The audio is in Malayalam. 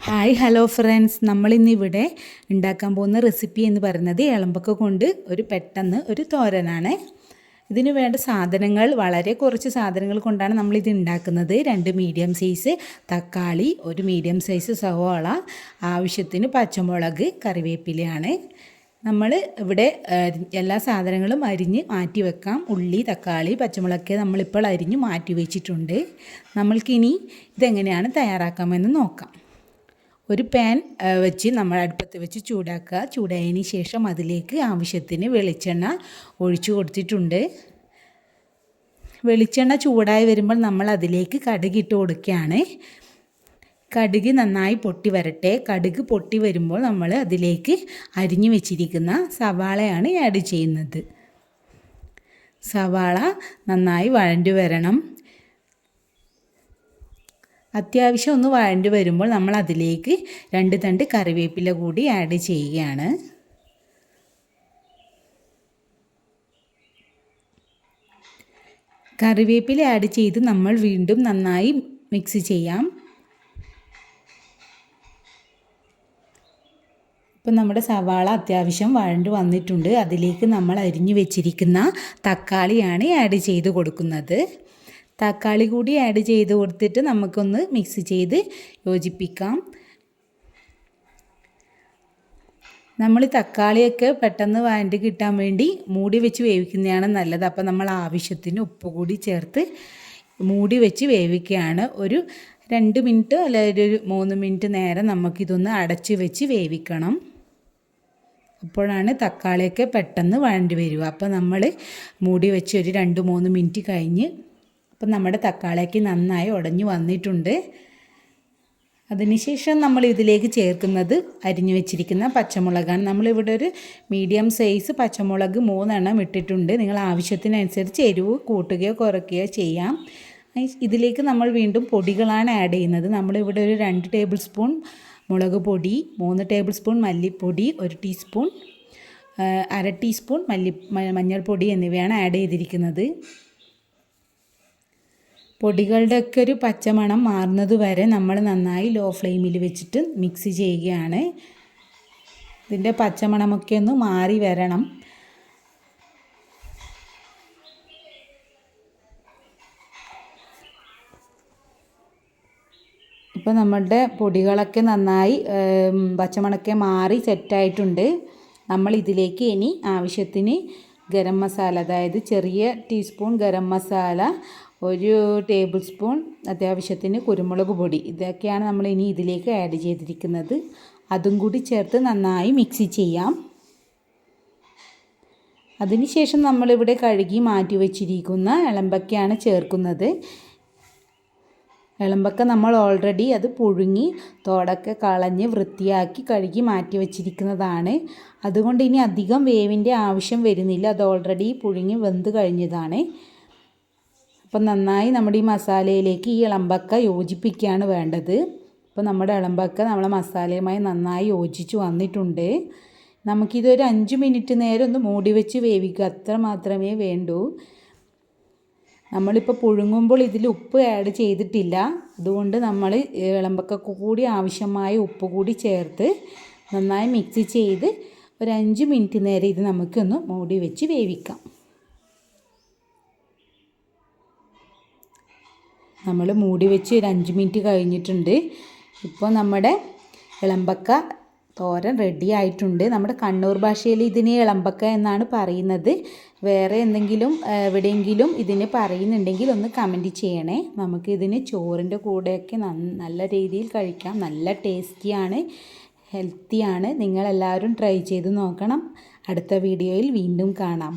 ഹായ് ഹലോ ഫ്രണ്ട്സ്, നമ്മളിന്നിവിടെ ഉണ്ടാക്കാൻ പോകുന്ന റെസിപ്പി എന്ന് പറയുന്നത് ഇളമ്പക്ക കൊണ്ട് പെട്ടെന്ന് ഒരു തോരനാണ്. ഇതിന് വേണ്ട സാധനങ്ങൾ വളരെ കുറച്ച് സാധനങ്ങൾ കൊണ്ടാണ് നമ്മളിത് ഉണ്ടാക്കുന്നത്. 2 മീഡിയം സൈസ് തക്കാളി, 1 മീഡിയം സൈസ് സവാള, ആവശ്യത്തിന് പച്ചമുളക്, കറിവേപ്പിലയാണ്. നമ്മൾ ഇവിടെ എല്ലാ സാധനങ്ങളും അരിഞ്ഞ് മാറ്റി വെക്കാം. ഉള്ളി, തക്കാളി, പച്ചമുളക് നമ്മളിപ്പോൾ അരിഞ്ഞ് മാറ്റി വെച്ചിട്ടുണ്ട്. നമ്മൾക്കിനി ഇതെങ്ങനെയാണ് തയ്യാറാക്കാമെന്ന് നോക്കാം. ഒരു പാൻ വെച്ച് നമ്മൾ അടുപ്പത്ത് വെച്ച് ചൂടാക്കുക. ചൂടായതിന് ശേഷം അതിലേക്ക് ആവശ്യത്തിന് വെളിച്ചെണ്ണ ഒഴിച്ചു കൊടുത്തിട്ടുണ്ട്. വെളിച്ചെണ്ണ ചൂടായി വരുമ്പോൾ നമ്മൾ അതിലേക്ക് കടുക് ഇട്ട് കൊടുക്കുകയാണ്. കടുക് നന്നായി പൊട്ടി വരട്ടെ. കടുക് പൊട്ടി വരുമ്പോൾ നമ്മൾ അതിലേക്ക് അരിഞ്ഞു വെച്ചിരിക്കുന്ന സവാളയാണ് ആഡ് ചെയ്യുന്നത്. സവാള നന്നായി വഴണ്ടി വരണം. അത്യാവശ്യം ഒന്ന് വഴണ്ടി വരുമ്പോൾ നമ്മൾ അതിലേക്ക് 2 തണ്ട് കറിവേപ്പില കൂടി ആഡ് ചെയ്യുകയാണ്. കറിവേപ്പില ആഡ് ചെയ്ത് നമ്മൾ വീണ്ടും നന്നായി മിക്സ് ചെയ്യാം. ഇപ്പം നമ്മുടെ സവാള അത്യാവശ്യം വഴണ്ട് വന്നിട്ടുണ്ട്. അതിലേക്ക് നമ്മൾ അരിഞ്ഞു വെച്ചിരിക്കുന്ന തക്കാളിയാണ് ആഡ് ചെയ്ത് കൊടുക്കുന്നത്. തക്കാളി കൂടി ആഡ് ചെയ്ത് കൊടുത്തിട്ട് നമുക്കൊന്ന് മിക്സ് ചെയ്ത് യോജിപ്പിക്കാം. നമ്മൾ തക്കാളിയൊക്കെ പെട്ടെന്ന് വഴണ്ട് കിട്ടാൻ വേണ്ടി മൂടി വെച്ച് വേവിക്കുന്നതാണ് നല്ലത്. അപ്പോൾ നമ്മൾ ആവശ്യത്തിന് ഉപ്പ് കൂടി ചേർത്ത് മൂടി വെച്ച് വേവിക്കുകയാണ്. ഒരു 2 മിനിറ്റ് അല്ലെങ്കിൽ ഒരു 3 മിനിറ്റ് നേരം നമുക്കിതൊന്ന് അടച്ച് വെച്ച് വേവിക്കണം. അപ്പോഴാണ് തക്കാളിയൊക്കെ പെട്ടെന്ന് വഴണ്ട് വരിക. അപ്പോൾ നമ്മൾ മൂടി വെച്ച് ഒരു 2-3 മിനിറ്റ് കഴിഞ്ഞ് അപ്പം നമ്മുടെ തക്കാളിയൊക്കെ നന്നായി ഉടഞ്ഞു വന്നിട്ടുണ്ട്. അതിനുശേഷം നമ്മൾ ഇതിലേക്ക് ചേർക്കുന്നത് അരിഞ്ഞു വെച്ചിരിക്കുന്ന പച്ചമുളകാണ്. നമ്മളിവിടെ ഒരു മീഡിയം സൈസ് പച്ചമുളക് 3 എണ്ണം ഇട്ടിട്ടുണ്ട്. നിങ്ങൾ ആവശ്യത്തിനനുസരിച്ച് എരിവ് കൂട്ടുകയോ കുറയ്ക്കുകയോ ചെയ്യാം. ഇതിലേക്ക് നമ്മൾ വീണ്ടും പൊടികളാണ് ആഡ് ചെയ്യുന്നത്. നമ്മളിവിടെ ഒരു 2 ടേബിൾ സ്പൂൺ മുളക് പൊടി, 3 ടേബിൾ സ്പൂൺ മല്ലിപ്പൊടി, 1 ടീസ്പൂൺ, 1/2 ടീസ്പൂൺ മഞ്ഞൾപ്പൊടി എന്നിവയാണ് ആഡ് ചെയ്തിരിക്കുന്നത്. പൊടികളുടെയൊക്കെ ഒരു പച്ചമണം മാറുന്നത് വരെ നമ്മൾ നന്നായി ലോ ഫ്ലെയിമിൽ വെച്ചിട്ട് മിക്സ് ചെയ്യുകയാണ്. ഇതിൻ്റെ പച്ചമണമൊക്കെ ഒന്ന് മാറി വരണം. ഇപ്പോൾ നമ്മളുടെ പൊടികളൊക്കെ നന്നായി പച്ചമണമൊക്കെ മാറി സെറ്റായിട്ടുണ്ട്. നമ്മൾ ഇതിലേക്ക് ഇനി ആവശ്യത്തിന് ഗരം മസാല, അതായത് ചെറിയ teaspoon garam masala, 1 table spoon അത്യാവശ്യത്തിന് കുരുമുളക് പൊടി, ഇതൊക്കെയാണ് നമ്മൾ ഇനി ഇതിലേക്ക് ആഡ് ചെയ്തിരിക്കുന്നത്. അതും കൂടി ചേർത്ത് നന്നായി മിക്സ് ചെയ്യാം. അതിനുശേഷം നമ്മളിവിടെ കഴുകി മാറ്റി വെച്ചിരിക്കുന്ന ഇളമ്പക്കയാണ് ചേർക്കുന്നത്. ഇളമ്പക്ക നമ്മൾ ഓൾറെഡി അത് പുഴുങ്ങി തോടൊക്കെ കളഞ്ഞ് വൃത്തിയാക്കി കഴുകി മാറ്റി വെച്ചിരിക്കുന്നതാണ്. അതുകൊണ്ട് ഇനി അധികം വേവിൻ്റെ ആവശ്യം വരുന്നില്ല. അത് ഓൾറെഡി പുഴുങ്ങി വെന്ത് കഴിഞ്ഞതാണ്. അപ്പം നന്നായി നമ്മുടെ ഈ മസാലയിലേക്ക് ഈ ഇളമ്പക്ക യോജിപ്പിക്കുകയാണ് വേണ്ടത്. അപ്പോൾ നമ്മുടെ ഇളമ്പക്ക നമ്മളെ മസാലയുമായി നന്നായി യോജിച്ച് വന്നിട്ടുണ്ട്. നമുക്കിതൊരു 5 മിനിറ്റ് നേരം ഒന്ന് മൂടി വെച്ച് വേവിക്കുക, അത്ര മാത്രമേ വേണ്ടൂ. നമ്മളിപ്പോൾ പുഴുങ്ങുമ്പോൾ ഇതിൽ ഉപ്പ് ആഡ് ചെയ്തിട്ടില്ല. അതുകൊണ്ട് നമ്മൾ ഇളമ്പക്കക്ക് കൂടി ആവശ്യമായ ഉപ്പ് കൂടി ചേർത്ത് നന്നായി മിക്സ് ചെയ്ത് ഒരു 5 മിനിറ്റ് നേരം ഇത് നമുക്കൊന്ന് മൂടി വെച്ച് വേവിക്കാം. നമ്മൾ മൂടി വെച്ച് ഒരു 5 മിനിറ്റ് കഴിഞ്ഞിട്ടുണ്ട്. ഇപ്പോൾ നമ്മുടെ ഇളമ്പക്ക തോരൻ റെഡി ആയിട്ടുണ്ട്. നമ്മുടെ കണ്ണൂർ ഭാഷയിൽ ഇതിന് ഇളമ്പക്ക എന്നാണ് പറയുന്നത്. വേറെ എന്തെങ്കിലും എവിടെയെങ്കിലും ഇതിന് പറയുന്നുണ്ടെങ്കിൽ ഒന്ന് കമൻറ്റ് ചെയ്യണേ. നമുക്കിതിന് ചോറിൻ്റെ കൂടെയൊക്കെ നല്ല രീതിയിൽ കഴിക്കാം. നല്ല ടേസ്റ്റിയാണ്, ഹെൽത്തിയാണ്. നിങ്ങളെല്ലാവരും ട്രൈ ചെയ്ത് നോക്കണം. അടുത്ത വീഡിയോയിൽ വീണ്ടും കാണാം.